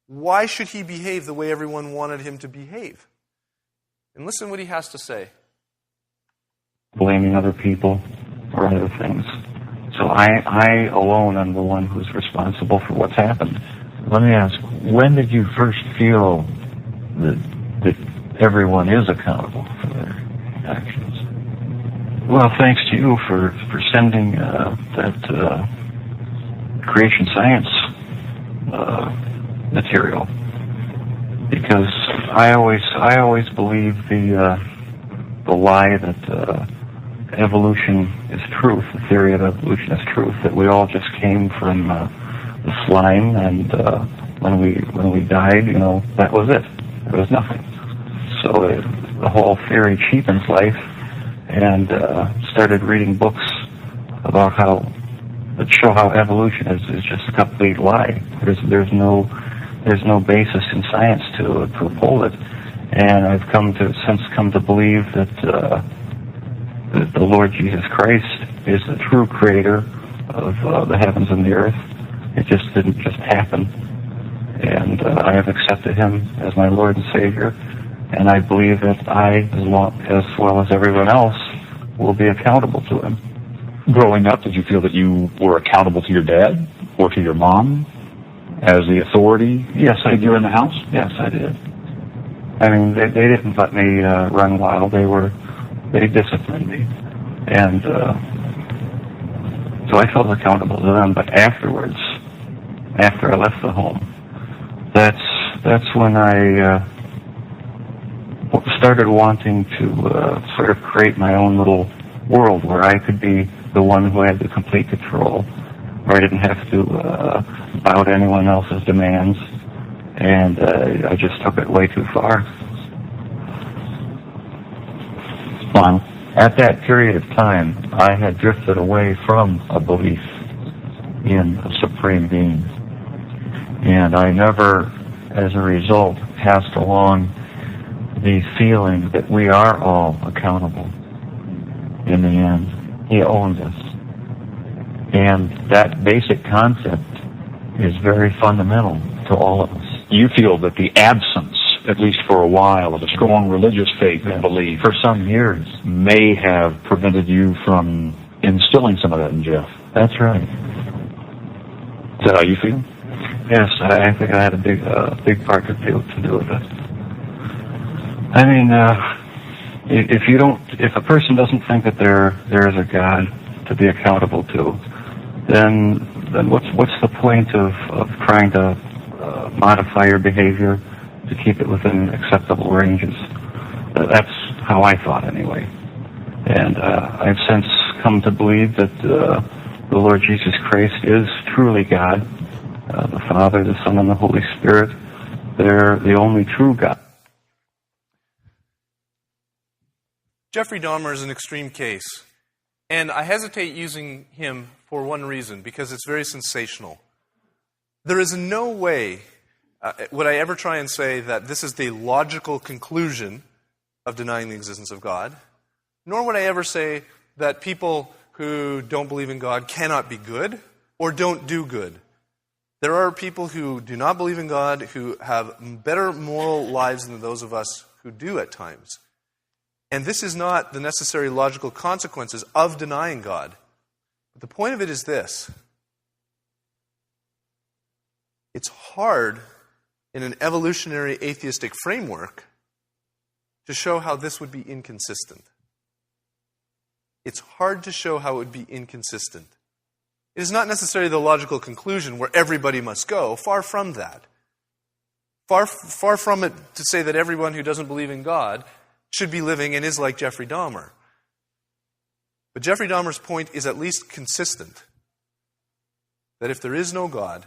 Speaker 1: why should he behave the way everyone wanted him to behave? And listen what he has to say.
Speaker 4: Blaming other people for other things. So I alone am the one who's responsible for what's happened.
Speaker 5: Let me ask, when did you first feel that everyone is accountable for their actions?
Speaker 4: Well, thanks to you for sending that creation science material, because I always believe the lie that evolution is truth, the theory of evolution is truth, that we all just came from the slime, and when we died, that was it. There was nothing. So the whole theory cheapens life, and started reading books about that show how evolution is just a complete lie. There's no basis in science to uphold it, and I've come to believe that the Lord Jesus Christ is the true creator of the heavens and the earth. It just didn't just happen, and I have accepted Him as my Lord and Savior, and I believe that I, as well as everyone else, will be accountable to Him.
Speaker 5: Growing up, did you feel that you were accountable to your dad or to your mom as the authority figure in the house?
Speaker 4: Yes, I did. I mean, they didn't let me run wild. They disciplined me, and so I felt accountable to them. But afterwards, after I left the home, that's when I started wanting to sort of create my own little world where I could be the one who had the complete control, where I didn't have to bow to anyone else's demands, and I just took it way too far.
Speaker 5: Well, at that period of time, I had drifted away from a belief in a supreme being, and I never, as a result, passed along the feeling that we are all accountable in the end. He owns us. And that basic concept is very fundamental to all of us. You feel that the absence, at least for a while, of a strong religious faith and belief
Speaker 4: For some years.
Speaker 5: may have prevented you from instilling some of that in Jeff.
Speaker 4: That's right.
Speaker 5: Is that how you feel?
Speaker 4: Yes, I think I had a big part to do with it. I mean, if a person doesn't think that there is a God to be accountable to, then what's the point of trying to modify your behavior to keep it within acceptable ranges? That's how I thought, anyway. And I've since come to believe that the Lord Jesus Christ is truly God, the Father, the Son, and the Holy Spirit. They're the only true God.
Speaker 1: Jeffrey Dahmer is an extreme case, and I hesitate using him for one reason, because it's very sensational. There is no way would I ever try and say that this is the logical conclusion of denying the existence of God, nor would I ever say that people who don't believe in God cannot be good or don't do good. There are people who do not believe in God who have better moral lives than those of us who do at times. And this is not the necessary logical consequences of denying God. But the point of it is this. It's hard in an evolutionary atheistic framework to show how this would be inconsistent. It's hard to show how it would be inconsistent. It is not necessarily the logical conclusion where everybody must go. Far from that. Far from it to say that everyone who doesn't believe in God should be living and is like Jeffrey Dahmer. But Jeffrey Dahmer's point is at least consistent. That if there is no God,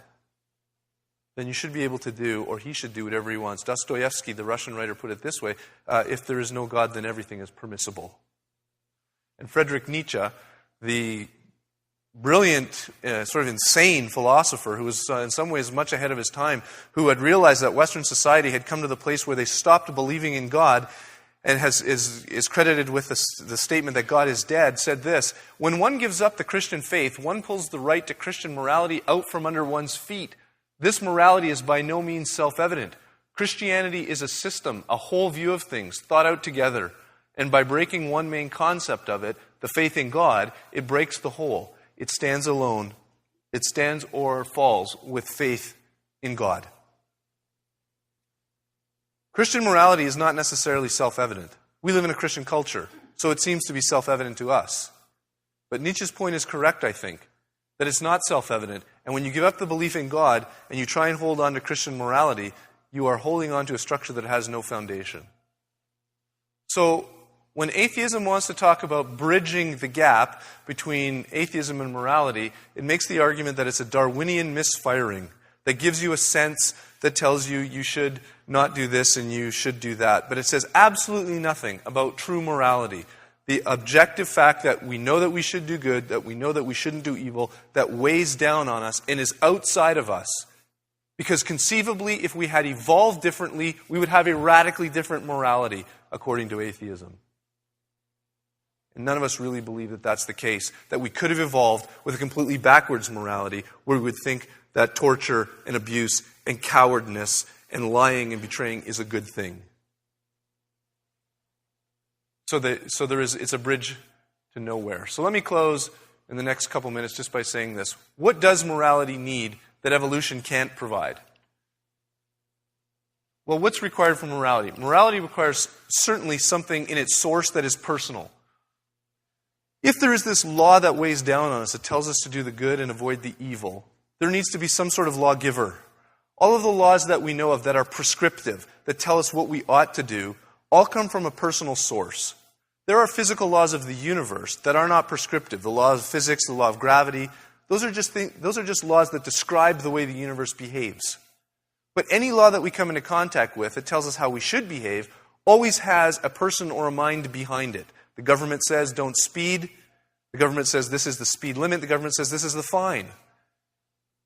Speaker 1: then you should be able to do, or he should do whatever he wants. Dostoevsky, the Russian writer, put it this way, if there is no God, then everything is permissible. And Friedrich Nietzsche, the brilliant, sort of insane philosopher who was in some ways much ahead of his time, who had realized that Western society had come to the place where they stopped believing in God and is credited with the statement that God is dead, said this: when one gives up the Christian faith, one pulls the right to Christian morality out from under one's feet. This morality is by no means self-evident. Christianity is a system, a whole view of things, thought out together. And by breaking one main concept of it, the faith in God, it breaks the whole. It stands alone. It stands or falls with faith in God. Christian morality is not necessarily self-evident. We live in a Christian culture, so it seems to be self-evident to us. But Nietzsche's point is correct, I think, that it's not self-evident. And when you give up the belief in God and you try and hold on to Christian morality, you are holding on to a structure that has no foundation. So when atheism wants to talk about bridging the gap between atheism and morality, it makes the argument that it's a Darwinian misfiring that gives you a sense that tells you you should not do this and you should do that. But it says absolutely nothing about true morality. The objective fact that we know that we should do good, that we know that we shouldn't do evil, that weighs down on us and is outside of us. Because conceivably, if we had evolved differently, we would have a radically different morality, according to atheism. And none of us really believe that that's the case, that we could have evolved with a completely backwards morality, where we would think that torture and abuse and cowardness and lying and betraying is a good thing. So it's a bridge to nowhere. So let me close in the next couple minutes just by saying this. What does morality need that evolution can't provide? Well, what's required for morality? Morality requires certainly something in its source that is personal. If there is this law that weighs down on us, that tells us to do the good and avoid the evil, there needs to be some sort of lawgiver. All of the laws that we know of that are prescriptive, that tell us what we ought to do, all come from a personal source. There are physical laws of the universe that are not prescriptive. The law of physics, the law of gravity, those are just laws that describe the way the universe behaves. But any law that we come into contact with that tells us how we should behave always has a person or a mind behind it. The government says don't speed. The government says this is the speed limit. The government says this is the fine.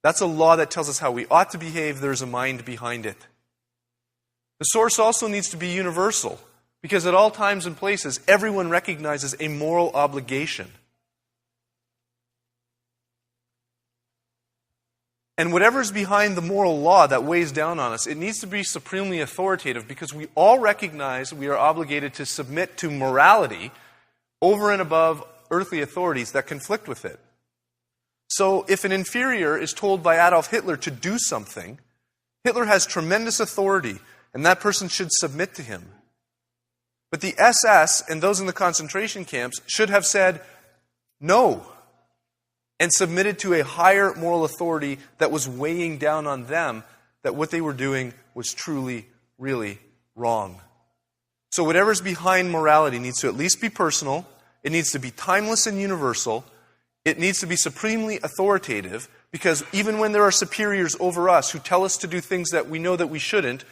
Speaker 1: That's a law that tells us how we ought to behave. There's a mind behind it. The source also needs to be universal, because at all times and places, everyone recognizes a moral obligation. And whatever's behind the moral law that weighs down on us, it needs to be supremely authoritative, because we all recognize we are obligated to submit to morality over and above earthly authorities that conflict with it. So if an inferior is told by Adolf Hitler to do something, Hitler has tremendous authority, and that person should submit to him. But the SS and those in the concentration camps should have said no and submitted to a higher moral authority that was weighing down on them, that what they were doing was truly, really wrong. So whatever's behind morality needs to at least be personal. It needs to be timeless and universal. It needs to be supremely authoritative, because even when there are superiors over us who tell us to do things that we know that we shouldn't,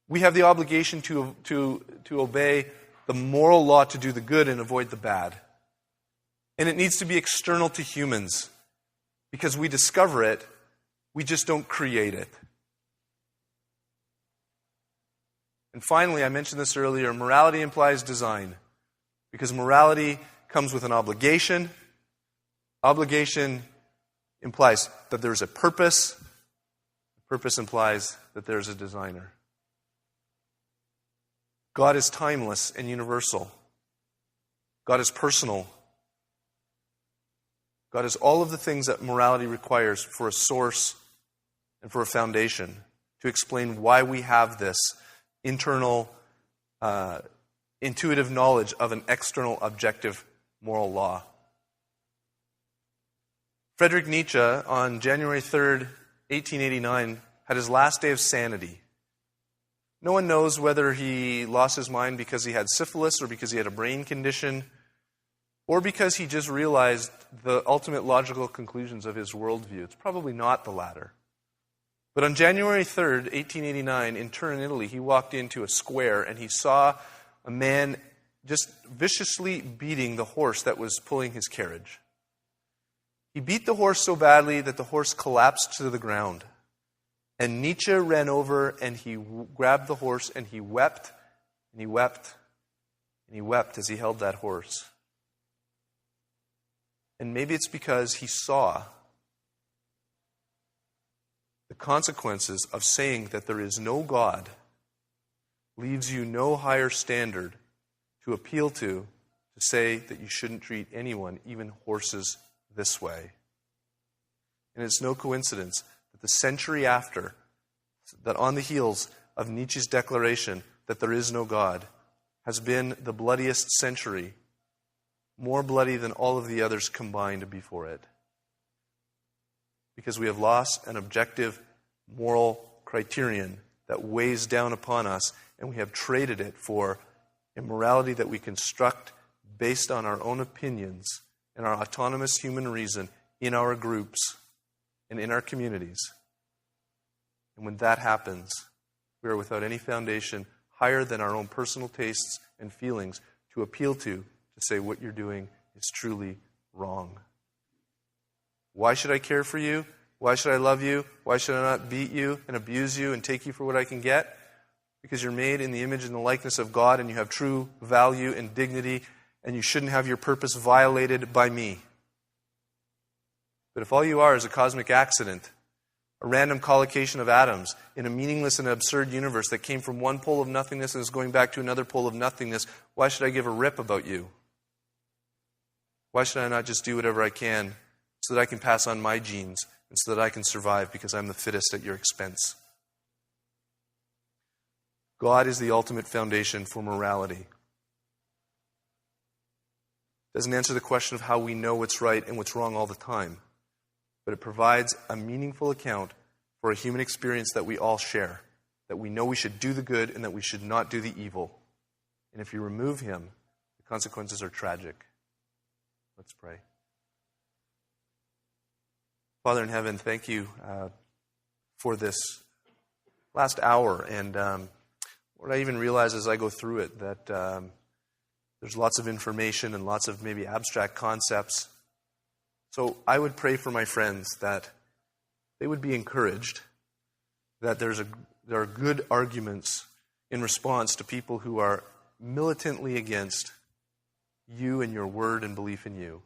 Speaker 1: we have the obligation to obey the moral law to do the good and avoid the bad. And it needs to be external to humans, because we discover it, we just don't create it. And finally, I mentioned this earlier, morality implies design, because morality comes with an obligation. Obligation implies that there's a purpose. Purpose implies that there's a designer. God is timeless and universal. God is personal. God is all of the things that morality requires for a source and for a foundation to explain why we have this internal, intuitive knowledge of an external, objective moral law. Friedrich Nietzsche, on January 3rd, 1889, had his last day of sanity. No one knows whether he lost his mind because he had syphilis or because he had a brain condition or because he just realized the ultimate logical conclusions of his worldview. It's probably not the latter. But on January 3rd, 1889, in Turin, Italy, he walked into a square and he saw a man just viciously beating the horse that was pulling his carriage. He beat the horse so badly that the horse collapsed to the ground. And Nietzsche ran over and he grabbed the horse and he wept and he wept and he wept as he held that horse. And maybe it's because he saw the consequences of saying that there is no God leaves you no higher standard to appeal to say that you shouldn't treat anyone, even horses, this way. And it's no coincidence that the century after, that on the heels of Nietzsche's declaration that there is no God, has been the bloodiest century, more bloody than all of the others combined before it. Because we have lost an objective moral criterion that weighs down upon us, and we have traded it for a morality that we construct based on our own opinions and our autonomous human reason in our groups and in our communities. And when that happens, we are without any foundation higher than our own personal tastes and feelings to appeal to say what you're doing is truly wrong. Why should I care for you? Why should I love you? Why should I not beat you and abuse you and take you for what I can get? Because you're made in the image and the likeness of God and you have true value and dignity, and you shouldn't have your purpose violated by me. But if all you are is a cosmic accident, a random collocation of atoms in a meaningless and absurd universe that came from one pole of nothingness and is going back to another pole of nothingness, why should I give a rip about you? Why should I not just do whatever I can so that I can pass on my genes and so that I can survive because I'm the fittest at your expense? God is the ultimate foundation for morality. It doesn't answer the question of how we know what's right and what's wrong all the time, but it provides a meaningful account for a human experience that we all share, that we know we should do the good and that we should not do the evil. And if you remove him, the consequences are tragic. Let's pray. Father in heaven, thank you for this last hour. And what I even realize as I go through it, that there's lots of information and lots of maybe abstract concepts. So I would pray for my friends that they would be encouraged, that there are good arguments in response to people who are militantly against you and your word and belief in you.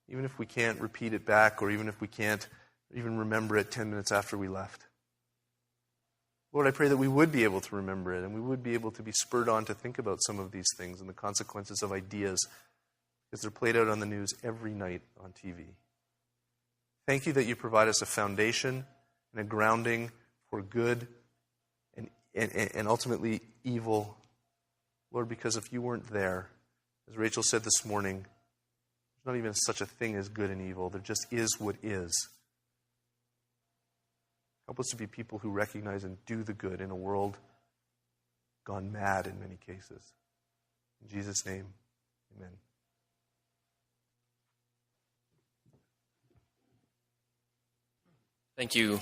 Speaker 1: Even if we can't repeat it back, or even if we can't even remember it 10 minutes after we left. Lord, I pray that we would be able to remember it, and we would be able to be spurred on to think about some of these things and the consequences of ideas, because they're played out on the news every night on TV. Thank you that you provide us a foundation and a grounding for good and ultimately evil. Lord, because if you weren't there, as Rachel said this morning, there's not even such a thing as good and evil. There just is what is. Help us to be people who recognize and do the good in a world gone mad in many cases. In Jesus' name, amen.
Speaker 6: Thank you.